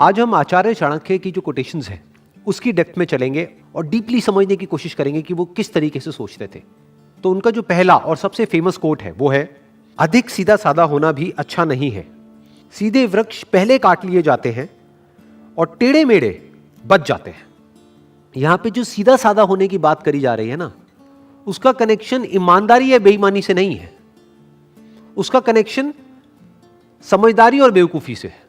आज हम आचार्य चाणक्य की जो कोटेशंस हैं उसकी डेप्थ में चलेंगे और डीपली समझने की कोशिश करेंगे कि वो किस तरीके से सोचते थे। तो उनका जो पहला और सबसे फेमस कोट है वो है, अधिक सीधा साधा होना भी अच्छा नहीं है। सीधे वृक्ष पहले काट लिए जाते हैं और टेढ़े मेढ़े बच जाते हैं। यहां पे जो सीधा साधा होने की बात करी जा रही है ना, उसका कनेक्शन ईमानदारी या बेईमानी से नहीं है, उसका कनेक्शन समझदारी और बेवकूफी से है।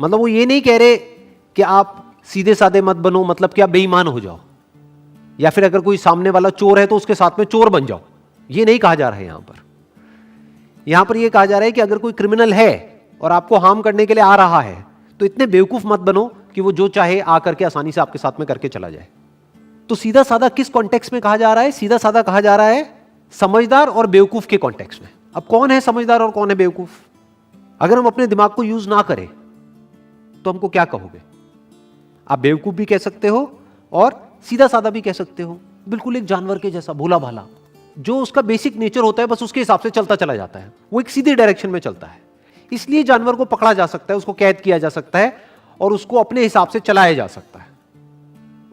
मतलब वो ये नहीं कह रहे कि आप सीधे साधे मत बनो, मतलब कि आप बेईमान हो जाओ, या फिर अगर कोई सामने वाला चोर है तो उसके साथ में चोर बन जाओ। ये नहीं कहा जा रहा है यहां पर यह कहा जा रहा है कि अगर कोई क्रिमिनल है और आपको हार्म करने के लिए आ रहा है तो इतने बेवकूफ मत बनो कि वो जो चाहे आकर के आसानी से आपके साथ में करके चला जाए। तो सीधा साधा किस कॉन्टेक्स्ट में कहा जा रहा है? सीधा साधा कहा जा रहा है समझदार और बेवकूफ के कॉन्टेक्स्ट में। अब कौन है समझदार और कौन है बेवकूफ? अगर हम अपने दिमाग को यूज ना करें तो हमको क्या कहोगे? आप बेवकूफ भी कह सकते हो और सीधा साधा भी कह सकते हो। बिल्कुल एक जानवर के जैसा भोला भाला, जो उसका बेसिक नेचर होता है बस उसके हिसाब से चलता चला जाता है, वो एक सीधी डायरेक्शन में चलता है। इसलिए जानवर को पकड़ा जा सकता है, उसको कैद किया जा सकता है और उसको अपने हिसाब से चलाया जा सकता है।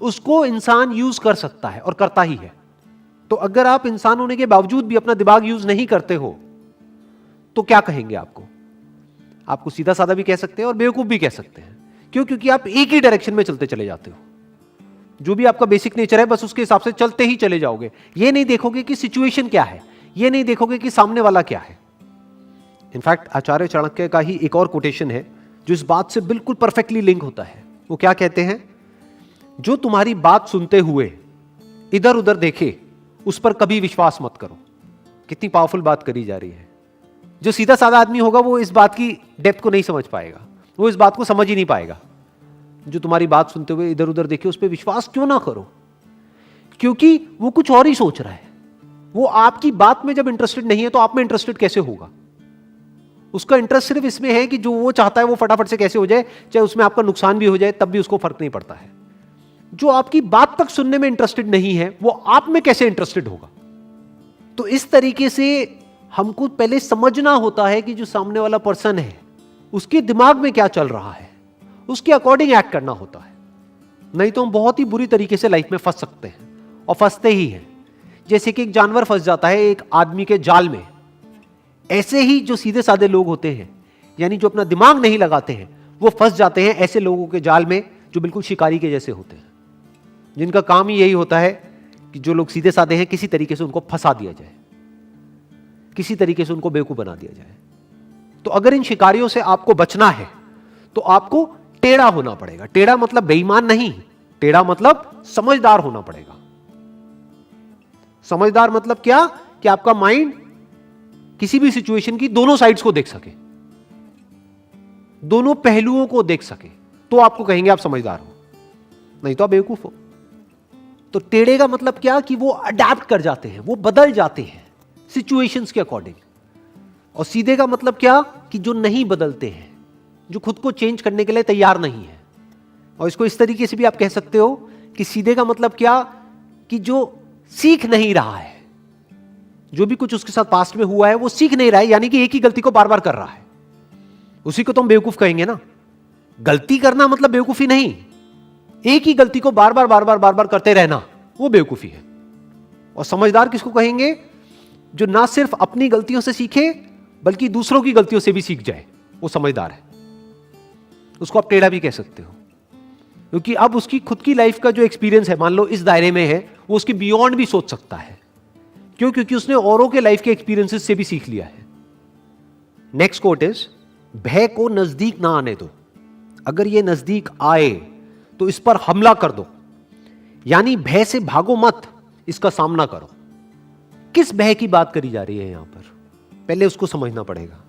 उसको इंसान यूज कर सकता है और करता ही है। तो अगर आप इंसान होने के बावजूद भी अपना दिमाग यूज नहीं करते हो तो क्या कहेंगे? आपको सीधा साधा भी कह सकते हैं और बेवकूफ भी कह सकते हैं। क्यों? क्योंकि आप एक ही डायरेक्शन में चलते चले जाते हो। जो भी आपका बेसिक नेचर है बस उसके हिसाब से चलते ही चले जाओगे। ये नहीं देखोगे कि सिचुएशन क्या है, ये नहीं देखोगे कि सामने वाला क्या है। इनफैक्ट आचार्य चाणक्य का ही एक और कोटेशन है जो इस बात से बिल्कुल परफेक्टली लिंक होता है। वो क्या कहते हैं? जो तुम्हारी बात सुनते हुए इधर उधर देखे उस पर कभी विश्वास मत करो। कितनी पावरफुल बात करी जा रही है। जो सीधा साधा आदमी होगा वो इस बात की डेप्थ को नहीं समझ पाएगा, वो इस बात को समझ ही नहीं पाएगा। जो तुम्हारी बात सुनते हुए इधर उधर देखे उस पर विश्वास क्यों ना करो? क्योंकि वो कुछ और ही सोच रहा है। वो आपकी बात में जब इंटरेस्टेड नहीं है तो आप में इंटरेस्टेड कैसे होगा? उसका इंटरेस्ट सिर्फ इसमें है कि जो वो चाहता है वो फटाफट से कैसे हो जाए, चाहे उसमें आपका नुकसान भी हो जाए तब भी उसको फर्क नहीं पड़ता है। जो आपकी बात तक सुनने में इंटरेस्टेड नहीं है वो आप में कैसे इंटरेस्टेड होगा? तो इस तरीके से हमको पहले समझना होता है कि जो सामने वाला पर्सन है उसके दिमाग में क्या चल रहा है, उसके अकॉर्डिंग एक्ट करना होता है। नहीं तो हम बहुत ही बुरी तरीके से लाइफ में फंस सकते हैं और फंसते ही हैं। जैसे कि एक जानवर फंस जाता है एक आदमी के जाल में, ऐसे ही जो सीधे साधे लोग होते हैं, यानी जो अपना दिमाग नहीं लगाते हैं, वो फंस जाते हैं ऐसे लोगों के जाल में जो बिल्कुल शिकारी के जैसे होते हैं, जिनका काम ही यही होता है कि जो लोग सीधे साधे हैं किसी तरीके से उनको फंसा दिया जाए, किसी तरीके से उनको बेवकूफ बना दिया जाए। तो अगर इन शिकारियों से आपको बचना है तो आपको टेढ़ा होना पड़ेगा। टेढ़ा मतलब बेईमान नहीं, टेढ़ा मतलब समझदार होना पड़ेगा। समझदार मतलब क्या? कि आपका माइंड किसी भी सिचुएशन की दोनों साइड्स को देख सके, दोनों पहलुओं को देख सके, तो आपको कहेंगे आप समझदार हो, नहीं तो आप बेवकूफ हो। तो टेढ़े का मतलब क्या? कि वो अडैप्ट कर जाते हैं, वो बदल जाते हैं सिचुएशंस के अकॉर्डिंग। और सीधे का मतलब क्या? कि जो नहीं बदलते हैं, जो खुद को चेंज करने के लिए तैयार नहीं है। और इसको इस तरीके से भी आप कह सकते हो कि सीधे का मतलब क्या? कि जो सीख नहीं रहा है, जो भी कुछ उसके साथ पास्ट में हुआ है वो सीख नहीं रहा है, यानी कि एक ही गलती को बार बार कर रहा है, उसी को तो हम बेवकूफ कहेंगे ना। गलती करना मतलब बेवकूफी नहीं, एक ही गलती को बार बार करते रहना वो बेवकूफी है। और समझदार किसको कहेंगे? जो ना सिर्फ अपनी गलतियों से सीखे बल्कि दूसरों की गलतियों से भी सीख जाए, वो समझदार है। उसको आप टेढ़ा भी कह सकते हो, क्योंकि अब उसकी खुद की लाइफ का जो एक्सपीरियंस है, मान लो इस दायरे में है, वो उसके बियॉन्ड भी सोच सकता है। क्यों? क्योंकि उसने औरों के लाइफ के एक्सपीरियंसेस से भी सीख लिया है। नेक्स्ट कोट इज, भय को नजदीक ना आने दो, अगर ये नजदीक आए तो इस पर हमला कर दो। यानी भय से भागो मत, इसका सामना करो। किस भय की बात करी जा रही है यहां पर? पहले उसको समझना पड़ेगा।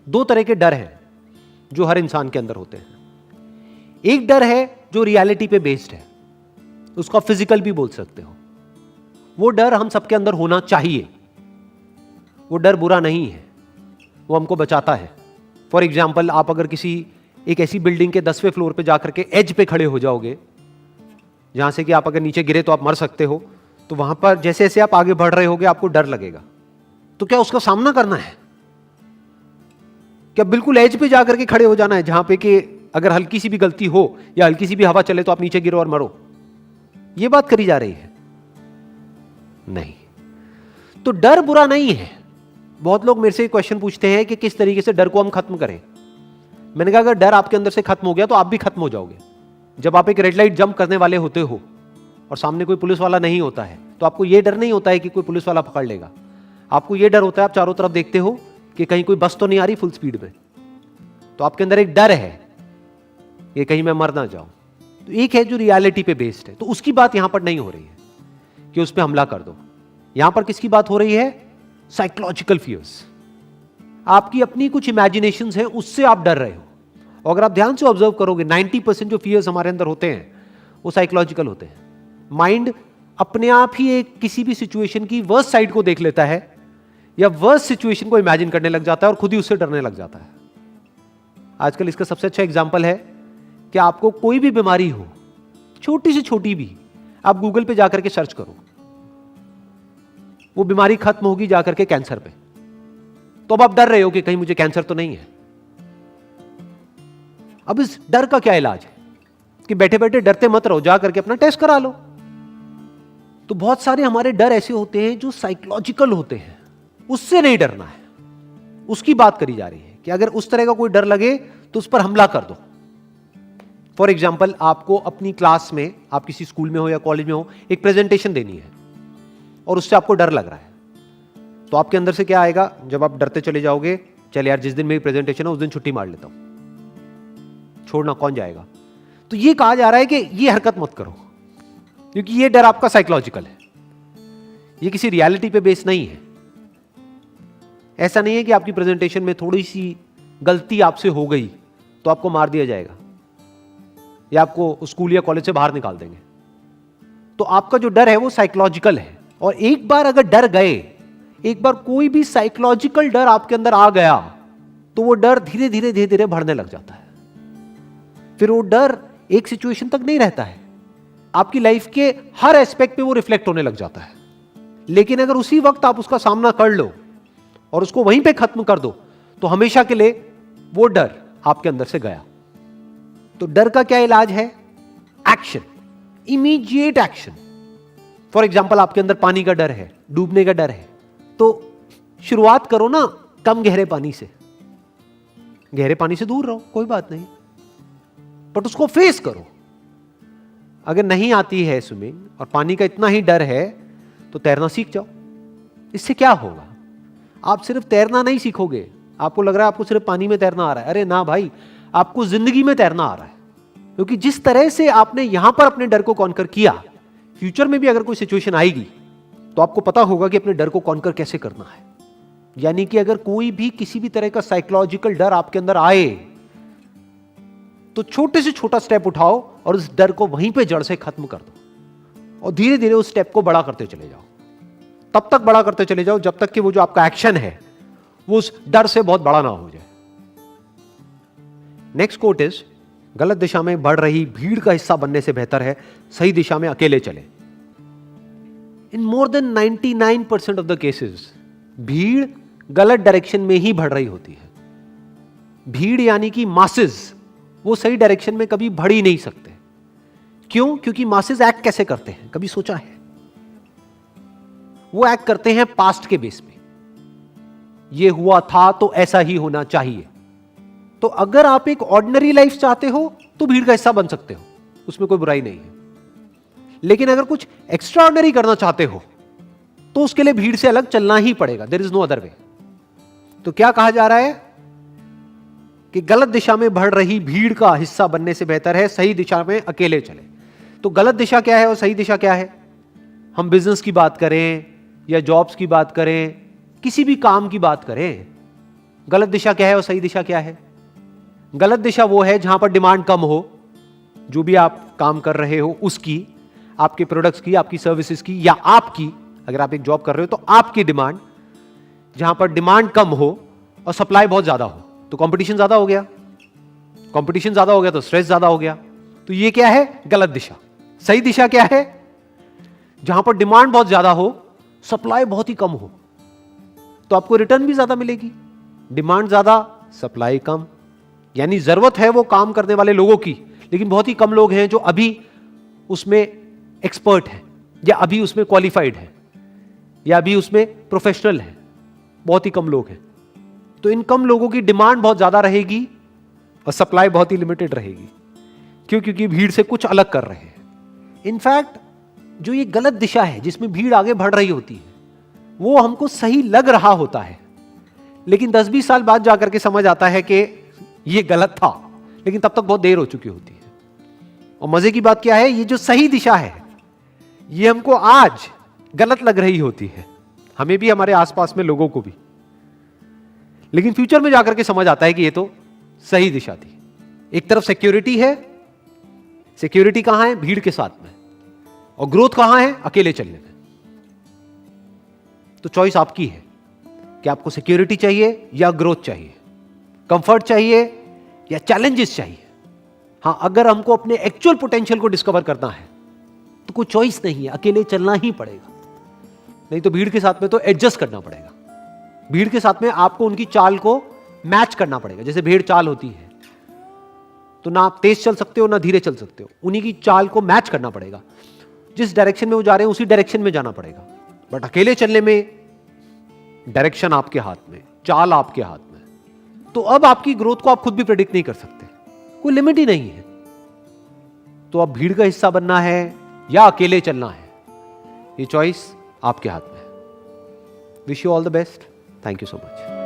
दो तरह के डर हैं जो हर इंसान के अंदर होते हैं। एक डर है जो रियलिटी पे बेस्ड है, उसको फिजिकल भी बोल सकते हो। वो डर हम सबके अंदर होना चाहिए। वो डर बुरा नहीं है, वो हमको बचाता है। फॉर एग्जाम्पल, आप अगर किसी एक ऐसी बिल्डिंग के 10वें फ्लोर पे जाकर के एज पे खड़े हो जाओगे जहां से कि आप अगर नीचे गिरे तो आप मर सकते हो, तो वहां पर जैसे जैसे आप आगे बढ़ रहे होगे आपको डर लगेगा। तो क्या उसका सामना करना है? क्या बिल्कुल एज पे जाकर के खड़े हो जाना है जहां पे कि अगर हल्की सी भी गलती हो या हल्की सी भी हवा चले तो आप नीचे गिरो और मरो, यह बात करी जा रही है? नहीं। तो डर बुरा नहीं है। बहुत लोग मेरे से क्वेश्चन पूछते हैं कि किस तरीके से डर को हम खत्म करें। मैंने कहा अगर डर आपके अंदर से खत्म हो गया तो आप भी खत्म हो जाओगे। जब आप एक रेड लाइट जंप करने वाले होते हो और सामने कोई पुलिस वाला नहीं होता है तो आपको यह डर नहीं होता है कि कोई पुलिस वाला पकड़ लेगा। आपको यह डर होता है, आप चारों तरफ देखते हो कि कहीं कोई बस तो नहीं आ रही फुल स्पीड में, तो आपके अंदर एक डर है कि कहीं मैं मर ना जाऊं। तो एक है जो रियलिटी पे बेस्ड है, तो उसकी बात यहां पर नहीं हो रही है कि उस पर हमला कर दो। यहां पर किसकी बात हो रही है? Psychological fears. आपकी अपनी कुछ इमेजिनेशंस हैं, उससे आप डर रहे हो। और अगर आप ध्यान से ऑब्जर्व करोगे 90% जो फियर्स हमारे अंदर होते हैं वो साइकोलॉजिकल होते हैं। माइंड अपने आप ही एक किसी भी सिचुएशन की वर्स्ट साइड को देख लेता है या वर्स्ट सिचुएशन को इमेजिन करने लग जाता है और खुद ही उससे डरने लग जाता है। आजकल इसका सबसे अच्छा एग्जांपल है कि आपको कोई भी बीमारी हो, छोटी से छोटी भी, आप गूगल पे जाकर के सर्च करो, वो बीमारी खत्म होगी जाकर के कैंसर पे, तो अब आप डर रहे हो कि कहीं मुझे कैंसर तो नहीं है। अब इस डर का क्या इलाज है कि बैठे बैठे डरते मत रहो, जा करके अपना टेस्ट करा लो। तो बहुत सारे हमारे डर ऐसे होते हैं जो साइकोलॉजिकल होते हैं, उससे नहीं डरना है, उसकी बात करी जा रही है कि अगर उस तरह का कोई डर लगे तो उस पर हमला कर दो। फॉर एग्जाम्पल, आपको अपनी क्लास में, आप किसी स्कूल में हो या कॉलेज में हो, एक प्रेजेंटेशन देनी है और उससे आपको डर लग रहा है, तो आपके अंदर से क्या आएगा? जब आप डरते चले जाओगे, चल यार जिस दिन मेरी प्रेजेंटेशन है उस दिन छुट्टी मार लेता हूं, छोड़ना कौन जाएगा। तो ये कहा जा रहा है कि ये हरकत मत करो, क्योंकि ये डर आपका साइकोलॉजिकल है, ये किसी रियलिटी पे बेस नहीं है। ऐसा नहीं है कि आपकी प्रेजेंटेशन में थोड़ी सी गलती आपसे हो गई तो आपको मार दिया जाएगा या आपको स्कूल या कॉलेज से बाहर निकाल देंगे। तो आपका जो डर है वो साइकोलॉजिकल है, और एक बार अगर डर गए, एक बार कोई भी साइकोलॉजिकल डर आपके अंदर आ गया तो वो डर धीरे धीरे धीरे धीरे बढ़ने लग जाता है। फिर वो डर एक सिचुएशन तक नहीं रहता है, आपकी लाइफ के हर एस्पेक्ट पे वो रिफ्लेक्ट होने लग जाता है। लेकिन अगर उसी वक्त आप उसका सामना कर लो और उसको वहीं पे खत्म कर दो तो हमेशा के लिए वो डर आपके अंदर से गया। तो डर का क्या इलाज है? Action, immediate action. For example, आपके अंदर पानी का डर है, डूबने का डर है, तो शुरुआत करो ना कम गहरे पानी से। गहरे पानी से दूर रहो, कोई बात नहीं, बट उसको फेस करो। अगर नहीं आती है स्विमिंग और पानी का इतना ही डर है तो तैरना सीख जाओ। इससे क्या होगा? आप सिर्फ तैरना नहीं सीखोगे, आपको लग रहा है आपको सिर्फ पानी में तैरना आ रहा है। अरे ना भाई, आपको जिंदगी में तैरना आ रहा है, क्योंकि जिस तरह से आपने यहां पर अपने डर को कॉन्कर किया, फ्यूचर में भी अगर कोई सिचुएशन आएगी तो आपको पता होगा कि अपने डर को कॉन्कर कैसे करना है। यानी कि अगर कोई भी किसी भी तरह का साइकोलॉजिकल डर आपके अंदर आए तो छोटे से छोटा स्टेप उठाओ और उस डर को वहीं पे जड़ से खत्म कर दो, और धीरे धीरे उस स्टेप को बड़ा करते चले जाओ। तब तक बड़ा करते चले जाओ जब तक कि वो जो आपका एक्शन है वो उस डर से बहुत बड़ा ना हो जाए। नेक्स्ट कोट इज, गलत दिशा में बढ़ रही भीड़ का हिस्सा बनने से बेहतर है सही दिशा में अकेले चले। In more than 99% of the cases भीड़ गलत डायरेक्शन में ही बढ़ रही होती है। भीड़ यानी कि मासेस, वो सही डायरेक्शन में कभी बढ़ ही नहीं सकते। क्यों? क्योंकि मासेस एक्ट कैसे करते हैं, कभी सोचा है? वो एक्ट करते हैं पास्ट के बेस पे, ये हुआ था तो ऐसा ही होना चाहिए। तो अगर आप एक ऑर्डिनरी लाइफ चाहते हो तो भीड़ का हिस्सा बन सकते हो, उसमें कोई बुराई नहीं है। लेकिन अगर कुछ एक्स्ट्रा ऑर्डिनरी करना चाहते हो तो उसके लिए भीड़ से अलग चलना ही पड़ेगा, there is no other way. तो क्या कहा जा रहा है कि गलत दिशा में बढ़ रही भीड़ का हिस्सा बनने से बेहतर है सही दिशा में अकेले चले। तो गलत दिशा क्या है और सही दिशा क्या है? हम बिजनेस की बात करें या जॉब्स की बात करें, किसी भी काम की बात करें, गलत दिशा क्या है और सही दिशा क्या है? गलत दिशा वो है जहां पर डिमांड कम हो, जो भी आप काम कर रहे हो उसकी, आपके प्रोडक्ट्स की, आपकी सर्विसेज की, या आपकी, अगर आप एक जॉब कर रहे हो तो आपकी डिमांड, जहां पर डिमांड कम हो और सप्लाई बहुत ज्यादा हो, तो कंपटीशन ज्यादा हो गया। कंपटीशन ज्यादा हो गया तो स्ट्रेस ज्यादा हो गया। तो ये क्या है? गलत दिशा। सही दिशा क्या है? जहां पर डिमांड बहुत ज्यादा हो, सप्लाई बहुत ही कम हो, तो आपको रिटर्न भी ज्यादा मिलेगी। डिमांड ज्यादा, सप्लाई कम, यानी जरूरत है वो काम करने वाले लोगों की, लेकिन बहुत ही कम लोग हैं जो अभी उसमें एक्सपर्ट हैं, या अभी उसमें क्वालिफाइड है, या अभी उसमें प्रोफेशनल है। बहुत ही कम लोग हैं। तो इन कम लोगों की डिमांड बहुत ज्यादा रहेगी और सप्लाई बहुत ही लिमिटेड रहेगी। क्यों? क्योंकि भीड़ से कुछ अलग कर रहे हैं। इनफैक्ट जो ये गलत दिशा है जिसमें भीड़ आगे बढ़ रही होती है, वो हमको सही लग रहा होता है, लेकिन 10-20 साल बाद जाकर के समझ आता है कि ये गलत था, लेकिन तब तक बहुत देर हो चुकी होती है। और मजे की बात क्या है, ये जो सही दिशा है ये हमको आज गलत लग रही होती है, हमें भी, हमारे आसपास में लोगों को भी, लेकिन फ्यूचर में जाकर के समझ आता है कि ये तो सही दिशा थी। एक तरफ सिक्योरिटी है, सिक्योरिटी कहां है? भीड़ के साथ में। और ग्रोथ कहां है? अकेले चलने में। तो चॉइस आपकी है कि आपको सिक्योरिटी चाहिए या ग्रोथ चाहिए, कंफर्ट चाहिए या चैलेंजेस चाहिए। हां, अगर हमको अपने एक्चुअल पोटेंशियल को डिस्कवर करना है तो कोई चॉइस नहीं है, अकेले चलना ही पड़ेगा। नहीं तो भीड़ के साथ में तो एडजस्ट करना पड़ेगा। भीड़ के साथ में आपको उनकी चाल को मैच करना पड़ेगा। जैसे भेड़ चाल होती है, तो ना आप तेज चल सकते हो ना धीरे चल सकते हो, उन्हीं की चाल को मैच करना पड़ेगा। जिस डायरेक्शन में वो जा रहे हैं उसी डायरेक्शन में जाना पड़ेगा। बट अकेले चलने में डायरेक्शन आपके हाथ में, चाल आपके हाथ में। तो अब आपकी ग्रोथ को आप खुद भी प्रेडिक्ट नहीं कर सकते, कोई लिमिट ही नहीं है। तो अब भीड़ का हिस्सा बनना है या अकेले चलना है, ये चॉइस आपके हाथ में है। Wish you all the best. Thank you so much.